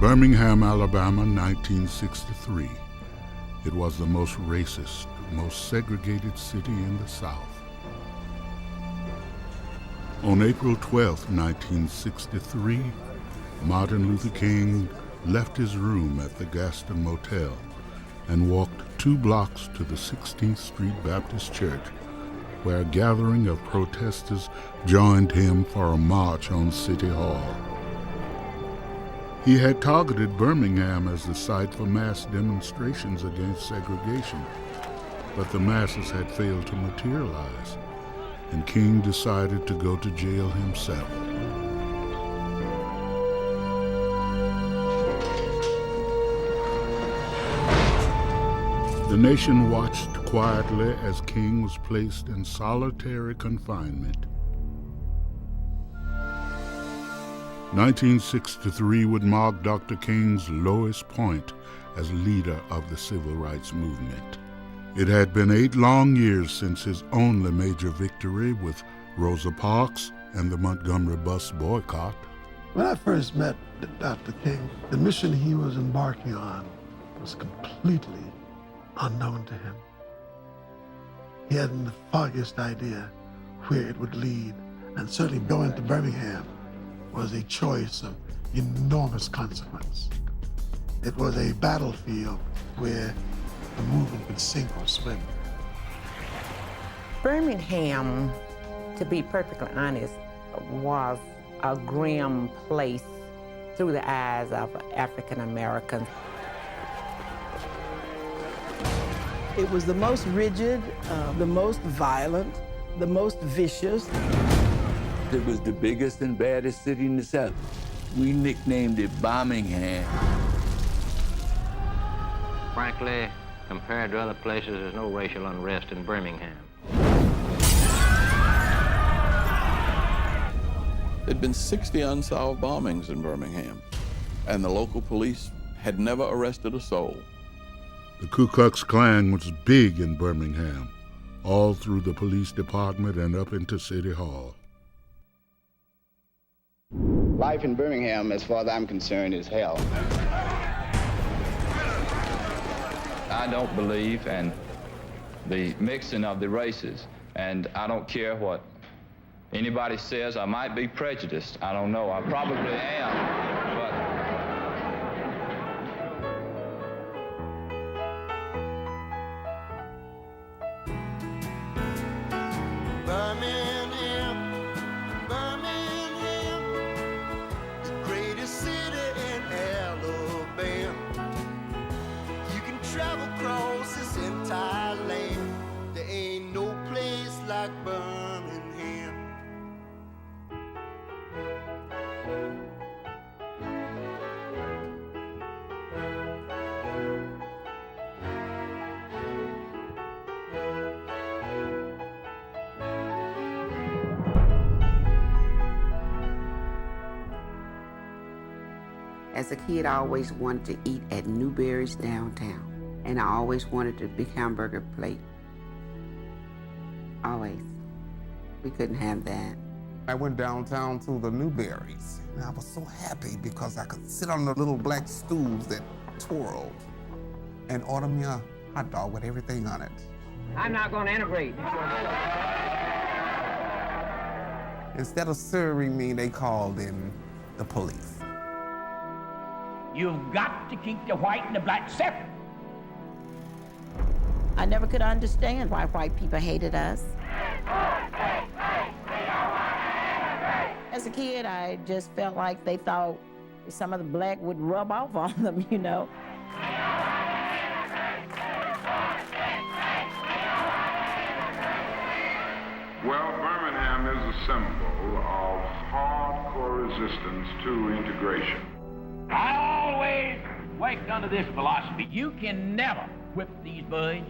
Birmingham, Alabama, 1963. It was the most racist, most segregated city in the South. On April 12, 1963, Martin Luther King left his room at the Gaston Motel and walked 2 blocks to the 16th Street Baptist Church, where a gathering of protesters joined him for a march on City Hall. He had targeted Birmingham as the site for mass demonstrations against segregation, but the masses had failed to materialize, and King decided to go to jail himself. The nation watched quietly as King was placed in solitary confinement. 1963 would mark Dr. King's lowest point as leader of the civil rights movement. It had been 8 long years since his only major victory with Rosa Parks and the Montgomery bus boycott. When I first met Dr. King, the mission he was embarking on was completely unknown to him. He hadn't the foggiest idea where it would lead, and certainly going to Birmingham was a choice of enormous consequence. It was a battlefield where the movement could sink or swim. Birmingham, to be perfectly honest, was a grim place through the eyes of African Americans. It was the most rigid, the most violent, the most vicious. It was the biggest and baddest city in the South. We nicknamed it Birmingham. Frankly, compared to other places, there's no racial unrest in Birmingham. There'd been 60 unsolved bombings in Birmingham, and the local police had never arrested a soul. The Ku Klux Klan was big in Birmingham, all through the police department and up into City Hall. Life in Birmingham, as far as I'm concerned, is hell. I don't believe in the mixing of the races, and I don't care what anybody says. I might be prejudiced. I don't know. I probably am, but As a kid, I always wanted to eat at Newberry's downtown, and I always wanted a big hamburger plate. Always. We couldn't have that. I went downtown to the Newberry's, and I was so happy because I could sit on the little black stools that twirled and order me a hot dog with everything on it. I'm not going to integrate. Instead of serving me, they called in the police. You've got to keep the white and the black separate. I never could understand why white people hated us. As a kid, I just felt like they thought some of the black would rub off on them, you know. Well, Birmingham is a symbol of hardcore resistance to integration. I always worked under this philosophy. You can never whip these boys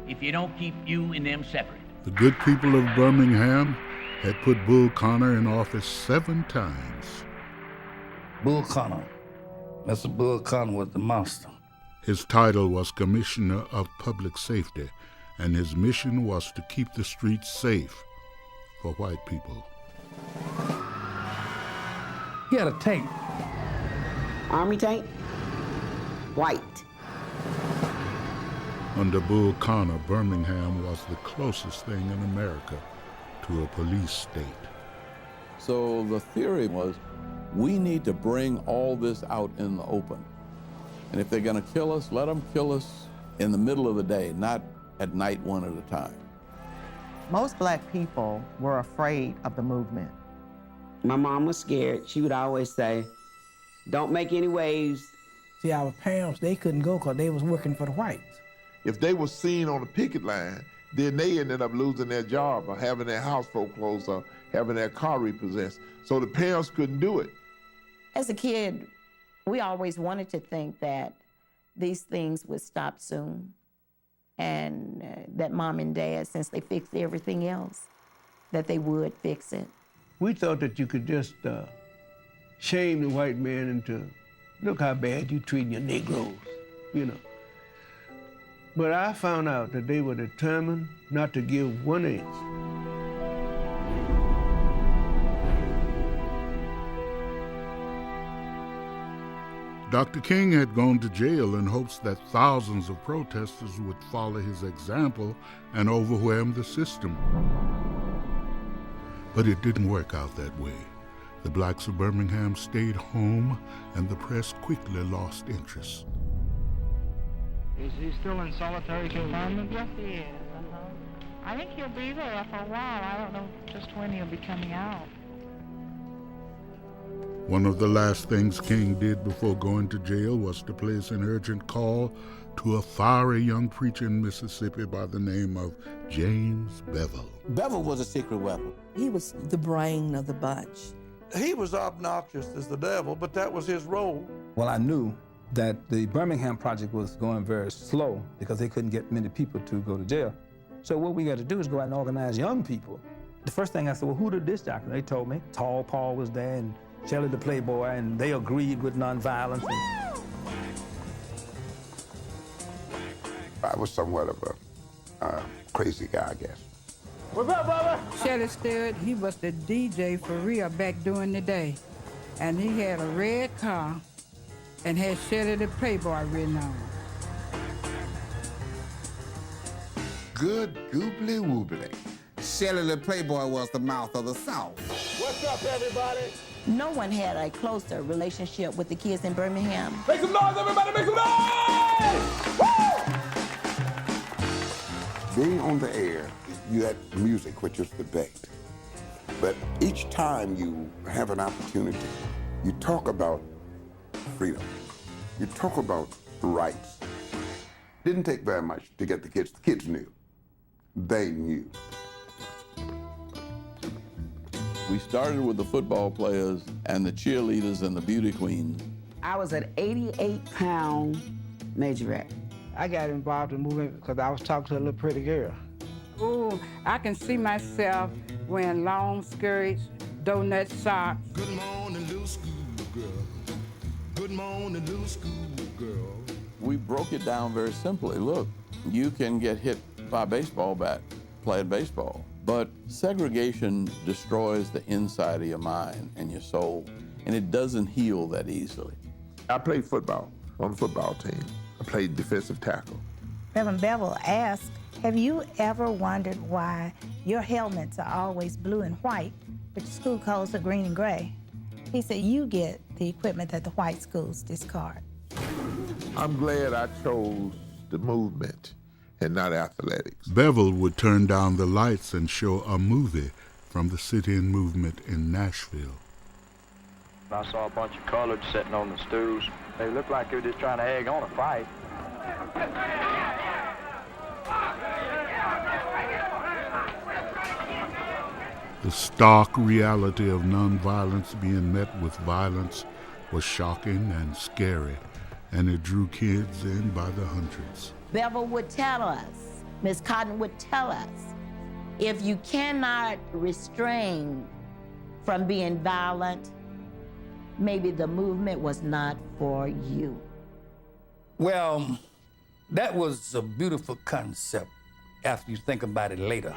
if you don't keep you and them separate. The good people of Birmingham had put Bull Connor in office 7 times. Bull Connor. Mr. Bull Connor was the monster. His title was Commissioner of Public Safety, and his mission was to keep the streets safe for white people. He had a tape Army tank, white. Under Bull Connor, Birmingham was the closest thing in America to a police state. So the theory was, we need to bring all this out in the open. And if they're going to kill us, let them kill us in the middle of the day, not at night one at a time. Most black people were afraid of the movement. My mom was scared. She would always say, don't make any waves. See, our parents, they couldn't go because they was working for the whites. If they were seen on the picket line, then they ended up losing their job or having their house foreclosed or having their car repossessed. So the parents couldn't do it. As a kid, we always wanted to think that these things would stop soon and that mom and dad, since they fixed everything else, that they would fix it. We thought that you could just shame the white man into, look how bad you treating your Negroes, you know. But I found out that they were determined not to give 1 inch. Dr. King had gone to jail in hopes that thousands of protesters would follow his example and overwhelm the system. But it didn't work out that way. The blacks of Birmingham stayed home, and the press quickly lost interest. Is he still in solitary confinement? Yes, he is. I think he'll be there for a while. I don't know just when he'll be coming out. One of the last things King did before going to jail was to place an urgent call to a fiery young preacher in Mississippi by the name of James Bevel. Bevel was a secret weapon. He was the brain of the bunch. He was obnoxious as the devil, but that was his role. Well, I knew that the Birmingham project was going very slow because they couldn't get many people to go to jail. So what we got to do is go out and organize young people. The first thing I said, well, who did this doctor? They told me. Tall Paul was there and Shelley the Playboy, and they agreed with nonviolence. I was somewhat of a crazy guy, I guess. What's up, brother? Shelley Stewart, he was the DJ for real back during the day. And he had a red car and had Shelley the Playboy written on. Good goobly woobly. Shelley the Playboy was the mouth of the South. What's up, everybody? No one had a closer relationship with the kids in Birmingham. Make some noise, everybody, make some noise! Woo! Being on the air, you had music, which is debate. But each time you have an opportunity, you talk about freedom. You talk about rights. Didn't take very much to get the kids. The kids knew. They knew. We started with the football players and the cheerleaders and the beauty queens. I was an 88-pound majorette. I got involved in the movement because I was talking to a little pretty girl. Ooh, I can see myself wearing long skirts, donut socks. Good morning, little schoolgirl. Good morning, little schoolgirl. We broke it down very simply. Look, you can get hit by a baseball bat playing baseball, but segregation destroys the inside of your mind and your soul, and it doesn't heal that easily. I played football on the football team. I played defensive tackle. Reverend Bevel asked, have you ever wondered why your helmets are always blue and white, but your school codes are green and gray? He said, you get the equipment that the white schools discard. I'm glad I chose the movement and not athletics. Bevel would turn down the lights and show a movie from the sit-in movement in Nashville. I saw a bunch of coloreds sitting on the stools. They looked like they were just trying to egg on a fight. The stark reality of nonviolence being met with violence was shocking and scary, and it drew kids in by the hundreds. Bevel would tell us, Miss Cotton would tell us, if you cannot restrain from being violent, maybe the movement was not for you. Well, that was a beautiful concept after you think about it later.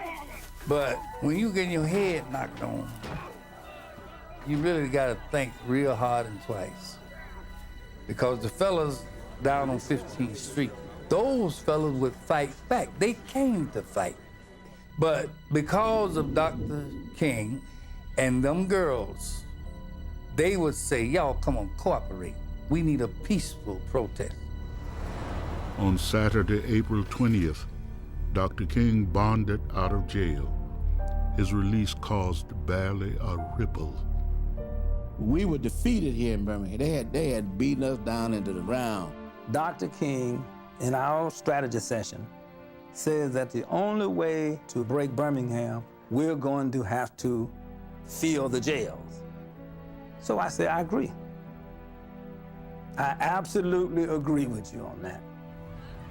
But when you get your head knocked on, you really got to think real hard and twice. because the fellas down on 15th Street, those fellas would fight back. They came to fight. But because of Dr. King and them girls, they would say, y'all come on, cooperate. We need a peaceful protest. On Saturday, April 20th, Dr. King bonded out of jail. His release caused barely a ripple. We were defeated here in Birmingham. They had beaten us down into the ground. Dr. King, in our strategy session, says that the only way to break Birmingham, we're going to have to fill the jails. So I say, I agree. I absolutely agree with you on that.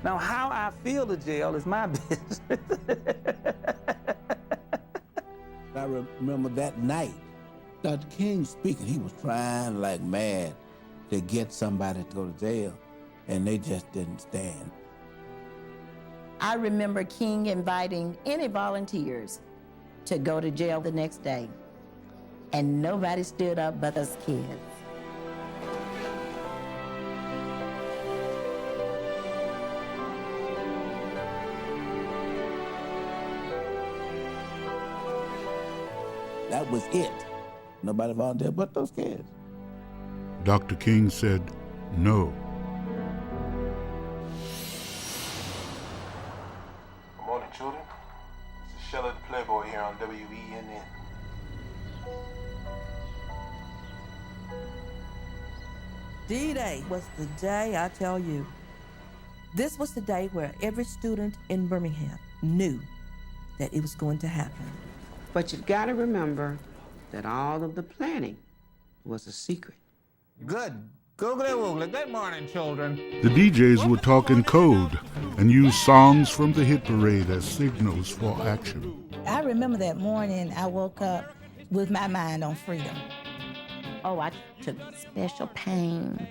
Now, how I fill the jail is my business. I remember that night, Dr. King speaking, he was trying like mad to get somebody to go to jail, and they just didn't stand. I remember King inviting any volunteers to go to jail the next day, and nobody stood up but us kids. That was it. Nobody volunteered but those kids. Dr. King said no. Good morning, children. This is Shella the Playboy here on WENN. D-Day was the day, I tell you. This was the day where every student in Birmingham knew that it was going to happen. But you've got to remember that all of the planning was a secret. Good. Googly woogly. Good morning, children. The DJs would talk in code and use songs from the hit parade as signals for action. I remember that morning I woke up with my mind on freedom. Oh, I took special pain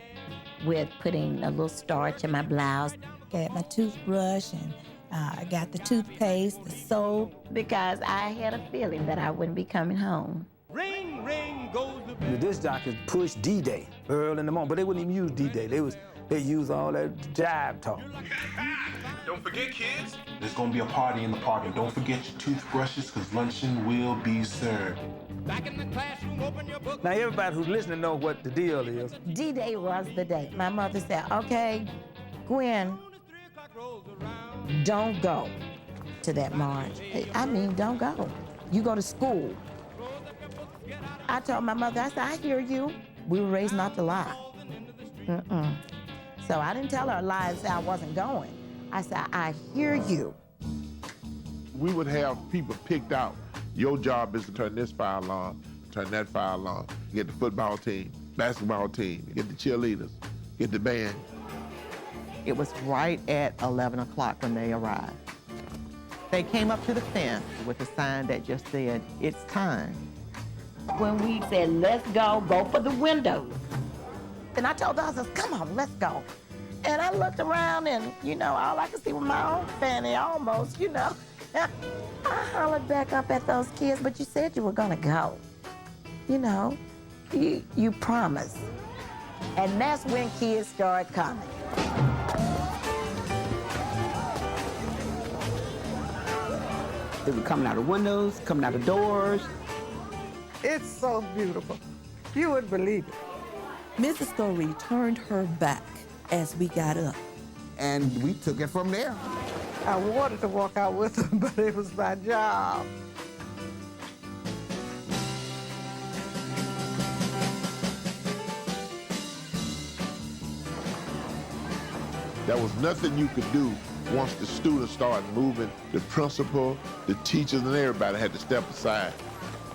with putting a little starch in my blouse. Got my toothbrush and I got the toothpaste, the soap. Because I had a feeling that I wouldn't be coming home. Ring, ring goes the... The disc jockeys pushed D-Day early in the morning, but they wouldn't even use D-Day. They use all that jive talk. Don't forget, kids, there's going to be a party in the park, and don't forget your toothbrushes, because luncheon will be served. Back in the classroom, open your book. Now, everybody who's listening know what the deal is. D-Day was the day. My mother said, okay, Gwen, don't go to that march. I mean, don't go. You go to school. I told my mother, I said, I hear you. We were raised not to lie. So I didn't tell her lies that I wasn't going. I said, I hear you. We would have people picked out. Your job is to turn this fire alarm, turn that fire alarm, get the football team, basketball team, get the cheerleaders, get the band. It was right at 11 o'clock when they arrived. They came up to the fence with a sign that just said, it's time. When we said, let's go for the windows. And I told the others, come on, let's go. And I looked around and, all I could see was my own fanny almost, I hollered back up at those kids, but you said you were gonna go. You promised. And that's when kids started coming. They were coming out of windows, coming out of doors. It's so beautiful. You wouldn't believe it. Mrs. Goree turned her back as we got up. And we took it from there. I wanted to walk out with them, but it was my job. There was nothing you could do once the students started moving. The principal, the teachers, and everybody had to step aside.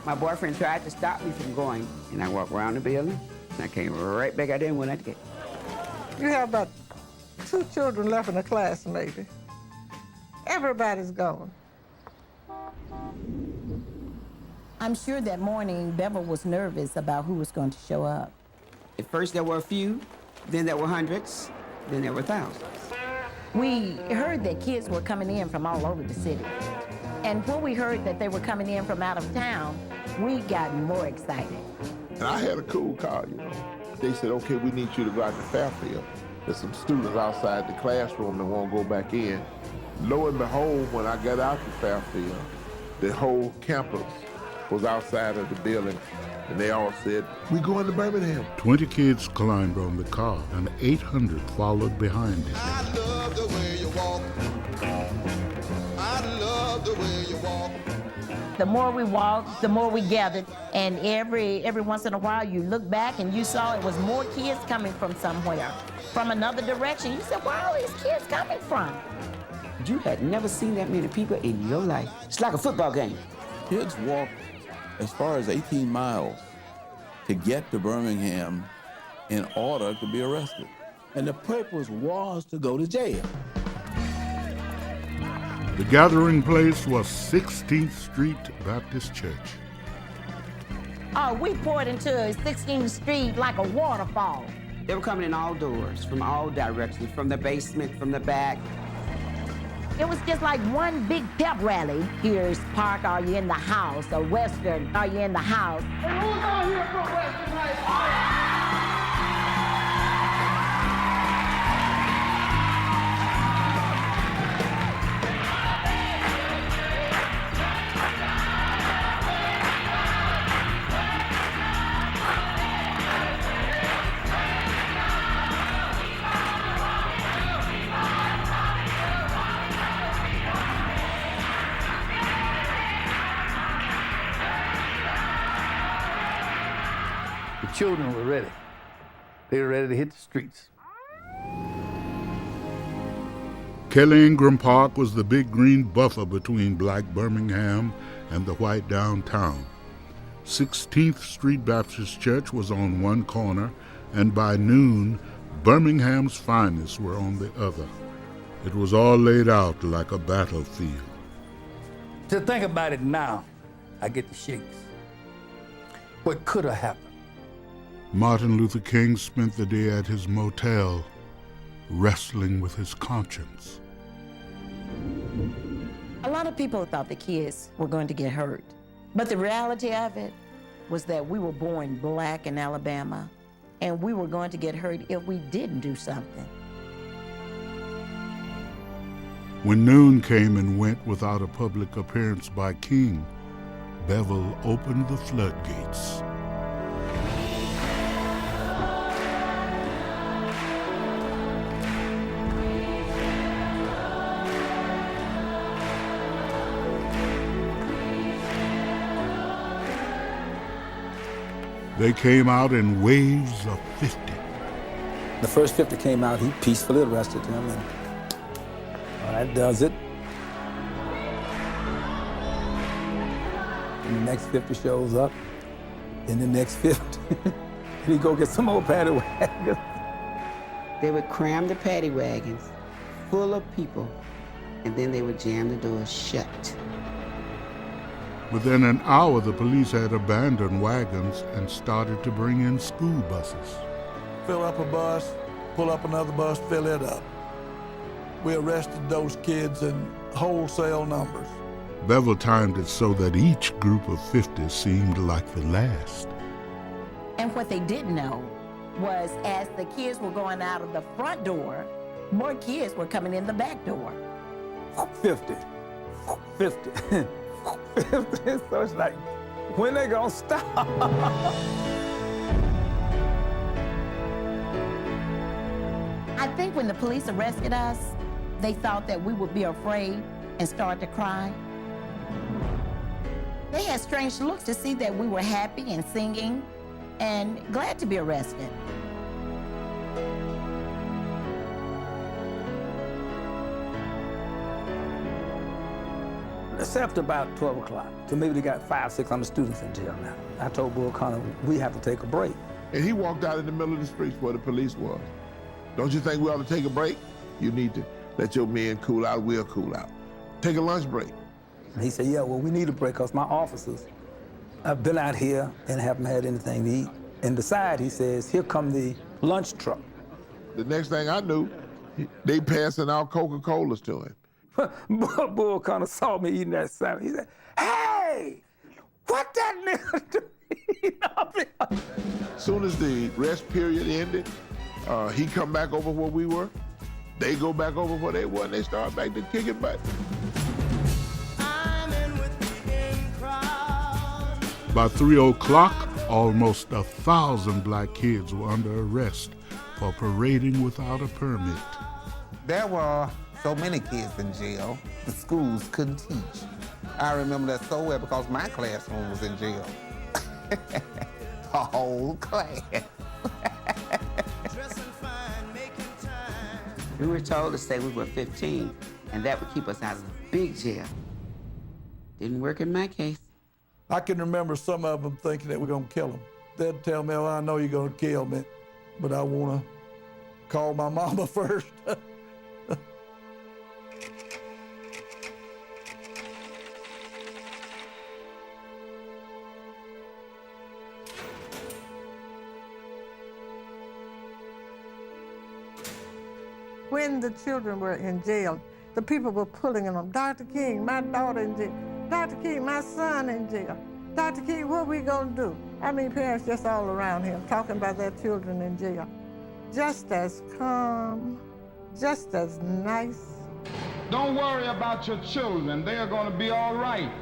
My boyfriend tried to stop me from going, and I walked around the building, and I came right back out there and went out the gate. You have about 2 children left in the class, maybe. Everybody's gone. I'm sure that morning Bevel was nervous about who was going to show up. At first there were a few, then there were hundreds, then there were thousands. We heard that kids were coming in from all over the city. And when we heard that they were coming in from out of town, we got more excited. And I had a cool car, They said, okay, we need you to go out to Fairfield. There's some students outside the classroom that won't go back in. Lo and behold, when I got out to Fairfield, the whole campus was outside of the building, and they all said, we going to Birmingham. 20 kids climbed on the car, and 800 followed behind it. I love the way you walk. I love the way you walk. The more we walked, the more we gathered, and every once in a while you look back and you saw it was more kids coming from somewhere, from another direction. You said, where are all these kids coming from? You had never seen that many people in your life. It's like a football game. Kids walked as far as 18 miles to get to Birmingham in order to be arrested. And the purpose was to go to jail. The gathering place was 16th Street Baptist Church. Oh, we poured into 16th Street like a waterfall. They were coming in all doors, from all directions, from the basement, from the back. It was just like one big pep rally. Here's Park, are you in the house? Or Western, are you in the house? And who's out here from Western High School? Children were ready. They were ready to hit the streets. Kelly Ingram Park was the big green buffer between black Birmingham and the white downtown. 16th Street Baptist Church was on one corner, and by noon, Birmingham's finest were on the other. It was all laid out like a battlefield. To think about it now, I get the shakes. What could have happened? Martin Luther King spent the day at his motel, wrestling with his conscience. A lot of people thought the kids were going to get hurt. But the reality of it was that we were born black in Alabama, and we were going to get hurt if we didn't do something. When noon came and went without a public appearance by King, Bevel opened the floodgates. They came out in waves of 50. The first 50 came out, he peacefully arrested him, and that does it. And the next 50 shows up, and the next 50, and he go get some more paddy wagons. They would cram the paddy wagons full of people, and then they would jam the doors shut. Within an hour, the police had abandoned wagons and started to bring in school buses. Fill up a bus, pull up another bus, fill it up. We arrested those kids in wholesale numbers. Bevel timed it so that each group of 50 seemed like the last. And what they didn't know was as the kids were going out of the front door, more kids were coming in the back door. 50, 50, 50. So it's like, when they gonna stop? I think when the police arrested us, they thought that we would be afraid and start to cry. They had strange looks to see that we were happy and singing and glad to be arrested. It's after about 12 o'clock, so maybe they got 500, 600 students in jail now. I told Bull Connor, we have to take a break. And he walked out in the middle of the streets where the police was. Don't you think we ought to take a break? You need to let your men cool out, we'll cool out. Take a lunch break. And he said, yeah, well, we need a break because my officers have been out here and haven't had anything to eat. And beside, he says, here come the lunch truck. The next thing I knew, they passing out Coca-Colas to him. Bull Connor saw me eating that sandwich. He said, hey, what that nigga do? Soon as the rest period ended, he come back over where we were. They go back over where they were, and they start back to kicking butt. By 3 o'clock, almost 1,000 black kids were under arrest for parading without a permit. There were so many kids in jail, the schools couldn't teach. I remember that so well because my classroom was in jail. The whole class. We were told to say we were 15, and that would keep us out of the big jail. Didn't work in my case. I can remember some of them thinking that we're gonna kill them. They'd tell me, oh, I know you're gonna kill me, but I wanna call my mama first. When the children were in jail, the people were pulling them. Dr. King, my daughter in jail. Dr. King, my son in jail. Dr. King, what are we gonna do? I mean, parents just all around him talking about their children in jail. Just as calm, just as nice. Don't worry about your children. They are gonna be all right.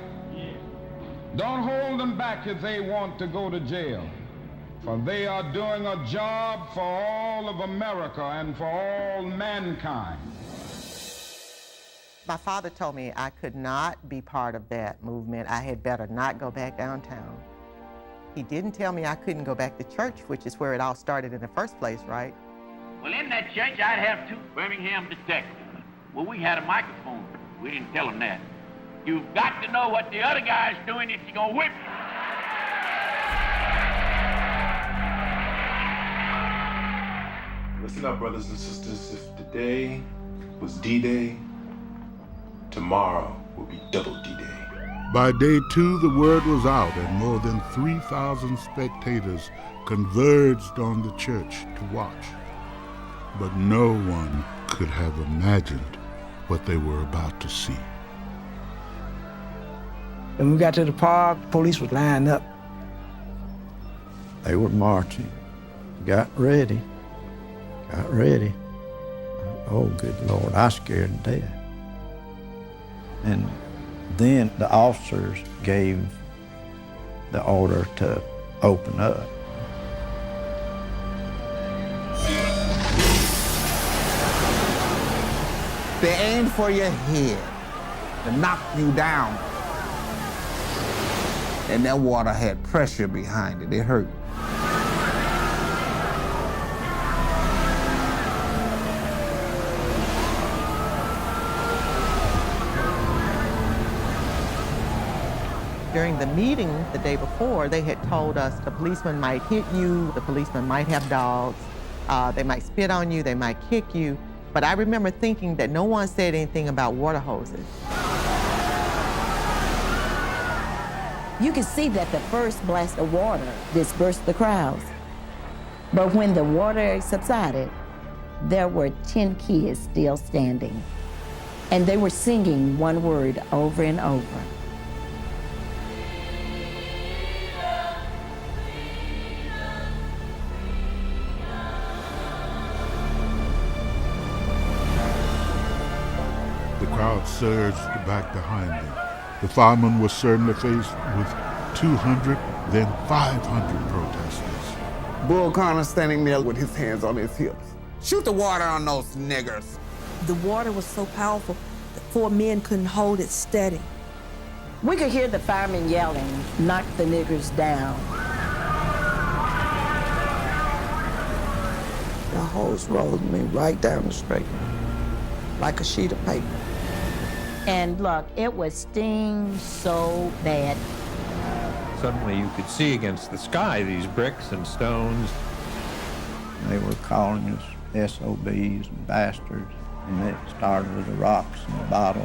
Don't hold them back if they want to go to jail. For they are doing a job for all of America and for all mankind. My father told me I could not be part of that movement. I had better not go back downtown. He didn't tell me I couldn't go back to church, which is where it all started in the first place, right? Well, in that church, I'd have 2 Birmingham detectives. Well, we had a microphone. We didn't tell them that. You've got to know what the other guy's doing if you're gonna whip him. Listen up, brothers and sisters. If today was D-Day, tomorrow will be double D-Day. By day 2, the word was out, and more than 3,000 spectators converged on the church to watch. But no one could have imagined what they were about to see. When we got to the park, police was lined up. They were marching, got ready. Oh, good Lord, I scared to death. And then the officers gave the order to open up. They aimed for your head to knock you down. And that water had pressure behind it. It hurt. During the meeting the day before, they had told us the policeman might hit you, the policeman might have dogs, they might spit on you, they might kick you. But I remember thinking that no one said anything about water hoses. You could see that the first blast of water dispersed the crowds. But when the water subsided, there were 10 kids still standing. And they were singing one word over and over. The crowd surged back behind them. The firemen were suddenly faced with 200, then 500 protesters. Bull Connor standing there with his hands on his hips. Shoot the water on those niggers. The water was so powerful that 4 men couldn't hold it steady. We could hear the firemen yelling, "Knock the niggers down." The hose rolled me right down the street, like a sheet of paper. And look, it would sting so bad. Suddenly you could see against the sky these bricks and stones. They were calling us SOBs and bastards, and it started with the rocks and the bottles.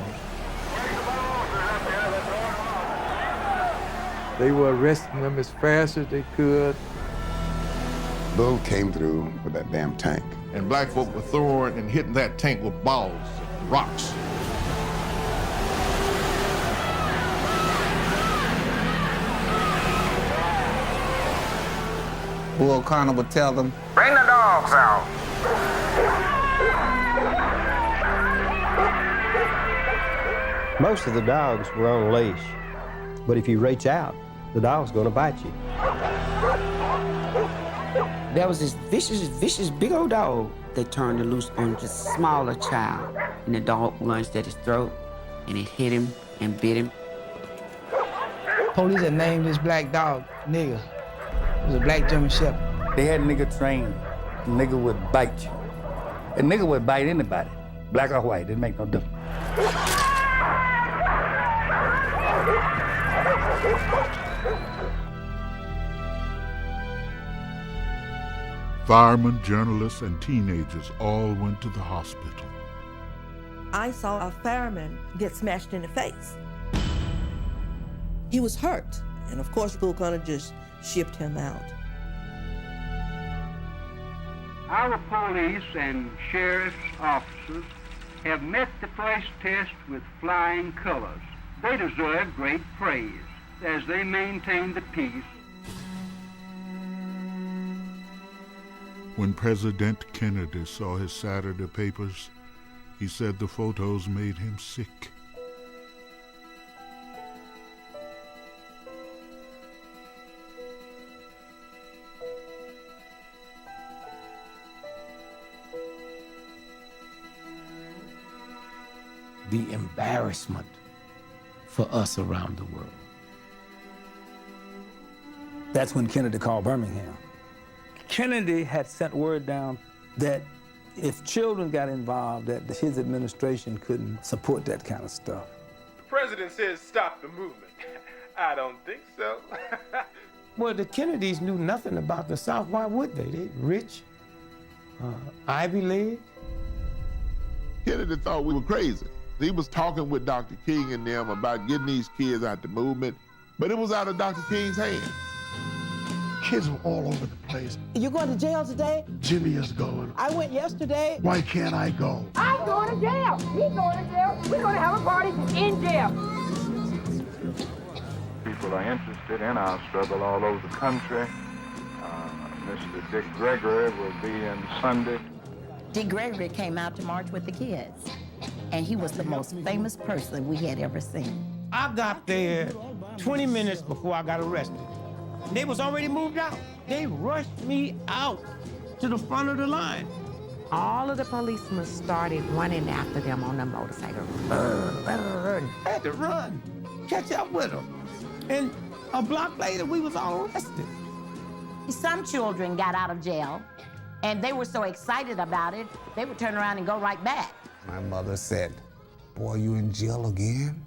They were arresting them as fast as they could. Bull came through with that damn tank. And black folk were throwing and hitting that tank with balls and rocks. Bull Connor would tell them, "Bring the dogs out." Most of the dogs were on a leash, but if you reach out, the dog's gonna bite you. There was this vicious big old dog that turned it loose on just a smaller child, and the dog lunged at his throat, and it hit him and bit him. Police had named this black dog Nigger. It was a black German Shepherd. They had nigger trained. The nigger would bite you. A nigger would bite anybody, black or white, didn't make no difference. Firemen, journalists, and teenagers all went to the hospital. I saw a fireman get smashed in the face. He was hurt, and of course, Bull Connor just shipped him out. Our police and sheriff's officers have met the first test with flying colors. They deserve great praise as they maintain the peace. When President Kennedy saw his Saturday papers, he said the photos made him sick. The embarrassment for us around the world. That's when Kennedy called Birmingham. Kennedy had sent word down that if children got involved, that his administration couldn't support that kind of stuff. The president says stop the movement. I don't think so. Well, the Kennedys knew nothing about the South. Why would they? They rich, Ivy League. Kennedy thought we were crazy. He was talking with Dr. King and them about getting these kids out the movement, but it was out of Dr. King's hands. Kids were all over the place. You going to jail today? Jimmy is going. I went yesterday. Why can't I go? I'm going to jail. He's going to jail. We're going to have a party in jail. People are interested in our struggle all over the country. Mr. Dick Gregory will be in Sunday. Dick Gregory came out to march with the kids, and he was the most famous person we had ever seen. I got there 20 minutes before I got arrested. They was already moved out. They rushed me out to the front of the line. All of the policemen started running after them on the motorcycle. I had to run, catch up with them. And a block later, we was all arrested. Some children got out of jail, and they were so excited about it, they would turn around and go right back. My mother said, "Boy, you in jail again?"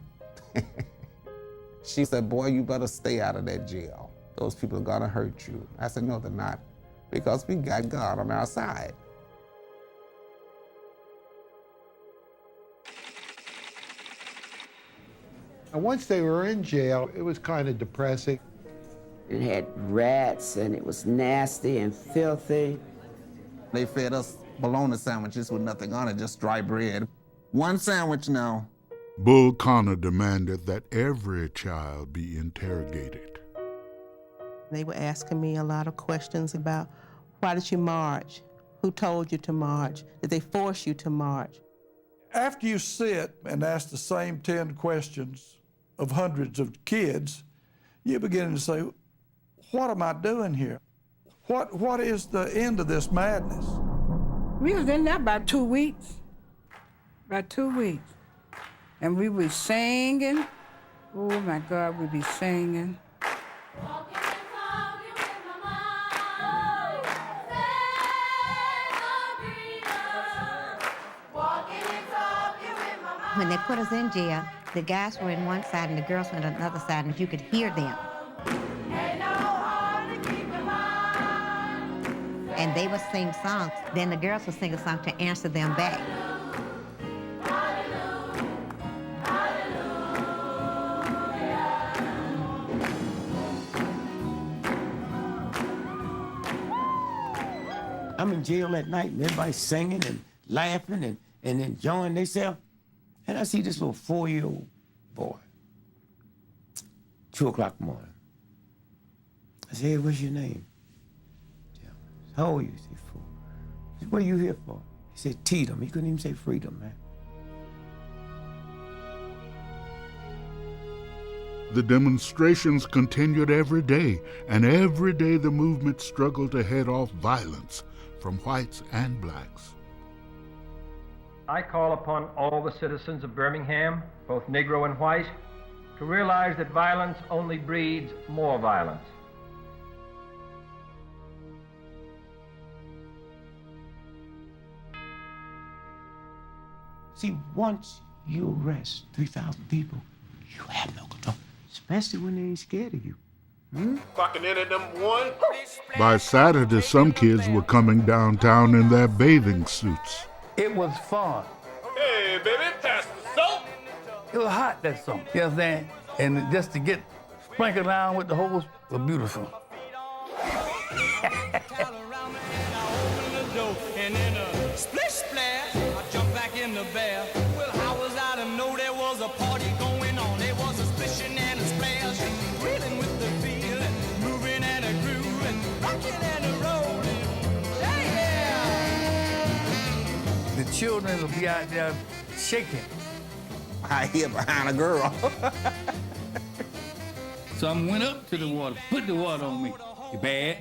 She said, "Boy, you better stay out of that jail. Those people are gonna hurt you." I said, "No, they're not, because we got God on our side." And once they were in jail, it was kind of depressing. It had rats, and it was nasty and filthy. They fed us bologna sandwiches with nothing on it, just dry bread. One sandwich now. Bull Connor demanded that every child be interrogated. They were asking me a lot of questions about, why did you march? Who told you to march? Did they force you to march? After you sit and ask the same 10 questions of hundreds of kids, you begin to say, what am I doing here? What is the end of this madness? We was in there about 2 weeks. About 2 weeks. And we were singing. Oh my God, we'd be singing. When they put us in jail, the guys were in one side and the girls were on another side, and you could hear them. And they would sing songs. Then the girls would sing a song to answer them back. I'm in jail at night, and everybody's singing and laughing and enjoying themselves. And I see this little 4-year-old boy, 2 o'clock in the morning. I said, "Hey, what's your name?" How old are you? He said, 4. I said, what are you here for? He said, Tatum. He couldn't even say freedom, man. The demonstrations continued every day, and every day the movement struggled to head off violence from whites and blacks. I call upon all the citizens of Birmingham, both Negro and white, to realize that violence only breeds more violence. See, once you arrest 3,000 people, you have no control, especially when they ain't scared of you. Clocking in at number 1. By Saturday, some kids were coming downtown in their bathing suits. It was fun. Hey, baby, pass the soap. It was hot that summer, you know what I'm saying? And just to get sprinkled around with the hose was beautiful. And in a splish splash, I jumped back in the bath. Well, how was I to know there was a party going on? There was a splishing and a splash, reeling with the feel, and moving and a groove, and rocking and a rolling. Yeah! The children will be out there shaking. I hid behind a girl. Some went up to the water, put the water on me. You bad?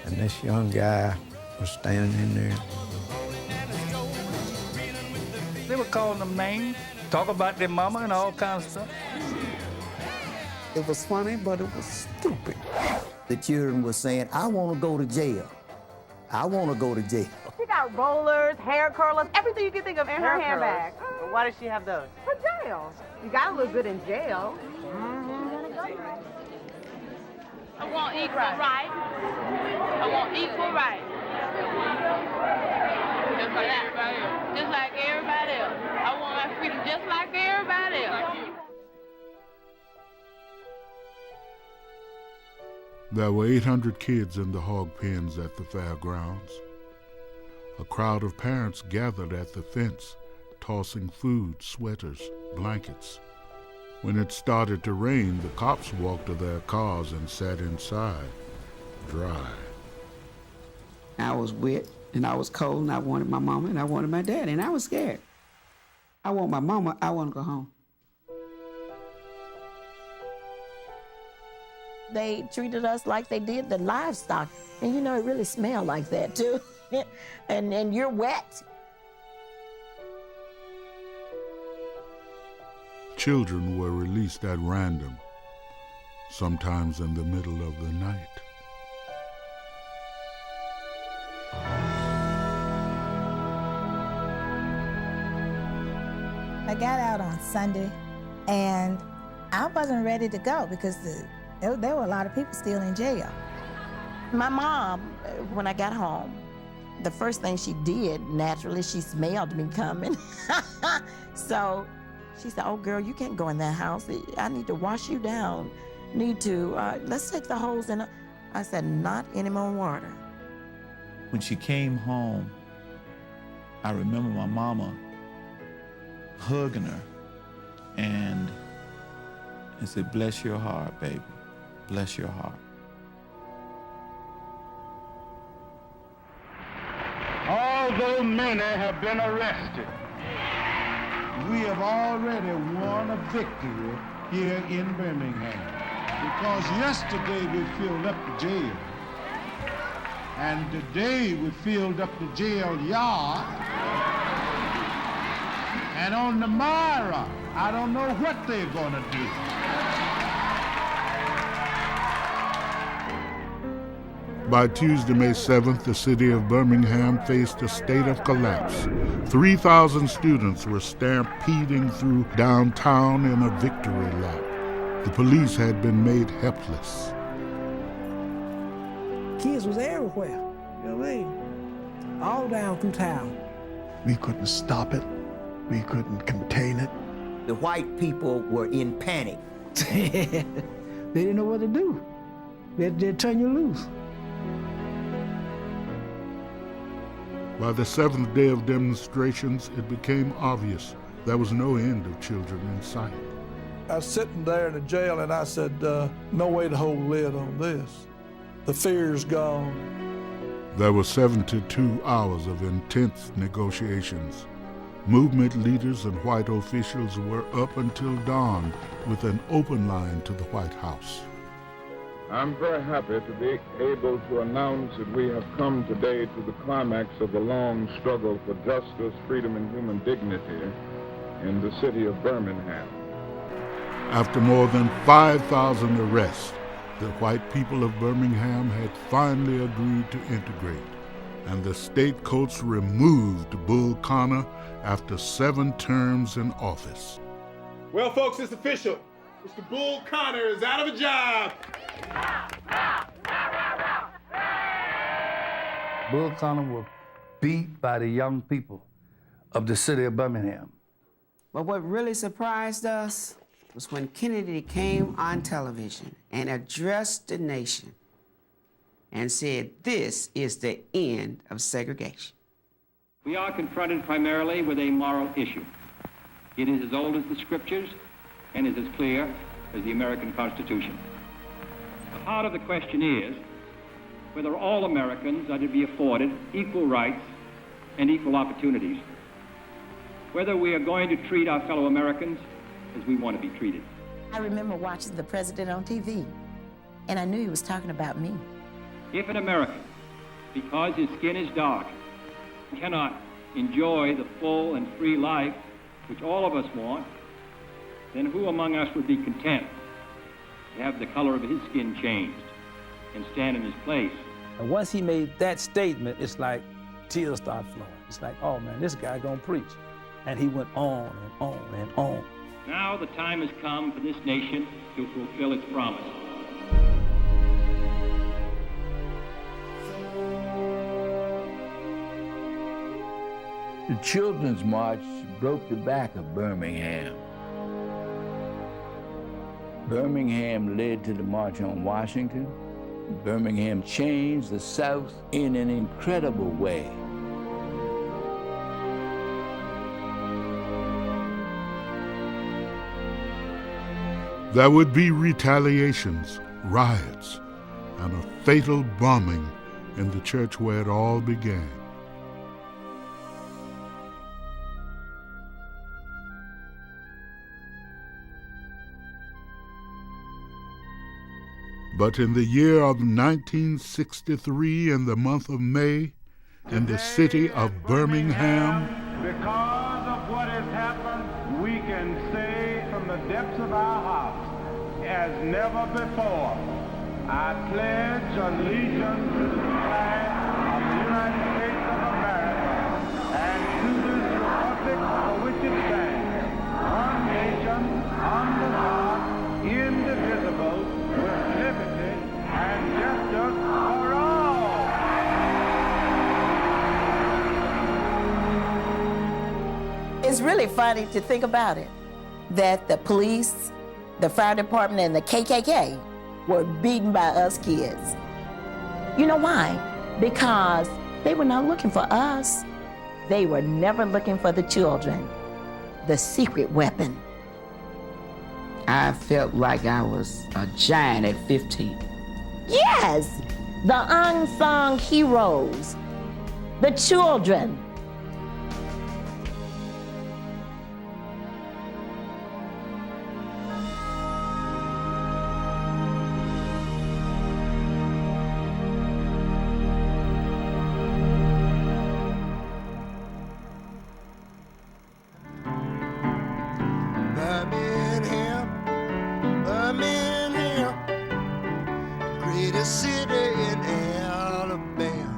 And this young guy was standing in there. They were calling them names, talk about their mama and all kinds of stuff. It was funny, but it was stupid. The children were saying, I want to go to jail. I want to go to jail. She got rollers, hair curlers, everything you can think of in her handbag. But why does she have those? For jail. You gotta look good in jail. I want equal rights. I want equal rights. Just like everybody else. Just like everybody else. I want my freedom just like everybody else. There were 800 kids in the hog pens at the fairgrounds. A crowd of parents gathered at the fence, tossing food, sweaters, blankets. When it started to rain, the cops walked to their cars and sat inside, dry. I was wet, and I was cold, and I wanted my mama, and I wanted my daddy, and I was scared. I want my mama, I want to go home. They treated us like they did the livestock. And you know, it really smelled like that too. and you're wet. Children were released at random, sometimes in the middle of the night. I got out on Sunday, and I wasn't ready to go because there were a lot of people still in jail. My mom, when I got home, the first thing she did, naturally, she smelled me coming. So she said, oh, girl, you can't go in that house. I need to wash you down. Let's take the hose in. I said, not any more water. When she came home, I remember my mama hugging her and said, bless your heart, baby, bless your heart. Although many have been arrested, we have already won a victory here in Birmingham. Because yesterday we filled up the jail, and today we filled up the jail yard, and on tomorrow, I don't know what they're gonna do. By Tuesday, May 7th, the city of Birmingham faced a state of collapse. 3,000 students were stampeding through downtown in a victory lap. The police had been made helpless. Kids was everywhere, you know what I mean? All down through town. We couldn't stop it. We couldn't contain it. The white people were in panic. They didn't know what to do. They'd turn you loose. By the 7th day of demonstrations, it became obvious there was no end of children in sight. I was sitting there in the jail and I said, no way to hold a lid on this. The fear's gone. There were 72 hours of intense negotiations. Movement leaders and white officials were up until dawn with an open line to the White House. I'm very happy to be able to announce that we have come today to the climax of the long struggle for justice, freedom, and human dignity in the city of Birmingham. After more than 5,000 arrests, the white people of Birmingham had finally agreed to integrate, and the state courts removed Bull Connor after 7 terms in office. Well, folks, it's official. Mr. Bull Connor is out of a job. Bull Connor was beat by the young people of the city of Birmingham. But what really surprised us was when Kennedy came on television and addressed the nation and said, "This is the end of segregation." We are confronted primarily with a moral issue. It is as old as the scriptures and is as clear as the American Constitution. The heart of the question is whether all Americans are to be afforded equal rights and equal opportunities, whether we are going to treat our fellow Americans as we want to be treated. I remember watching the president on TV, and I knew he was talking about me. If an American, because his skin is dark, cannot enjoy the full and free life which all of us want, then who among us would be content to have the color of his skin changed and stand in his place? And once he made that statement, it's like tears start flowing. It's like, oh man, this guy gonna preach. And he went on and on and on. Now the time has come for this nation to fulfill its promise. The Children's March broke the back of Birmingham. Birmingham led to the March on Washington. Birmingham changed the South in an incredible way. There would be retaliations, riots, and a fatal bombing in the church where it all began. But in the year of 1963, in the month of May, in the city of Birmingham, because of what has happened, we can say from the depths of our hearts, as never before, I pledge allegiance to the flag of the United States of America and to this republic for which it stands, one nation, under God, indivisible, with liberty and justice for all. It's really funny to think about it, that the police, the fire department, and the KKK were beaten by us kids. You know why? Because they were not looking for us. They were never looking for the children, the secret weapon. I felt like I was a giant at 15. Yes, the unsung heroes, the children. Birmingham, greatest city in Alabama.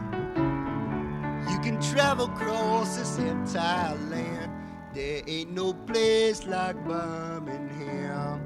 You can travel across this entire land. There ain't no place like Birmingham.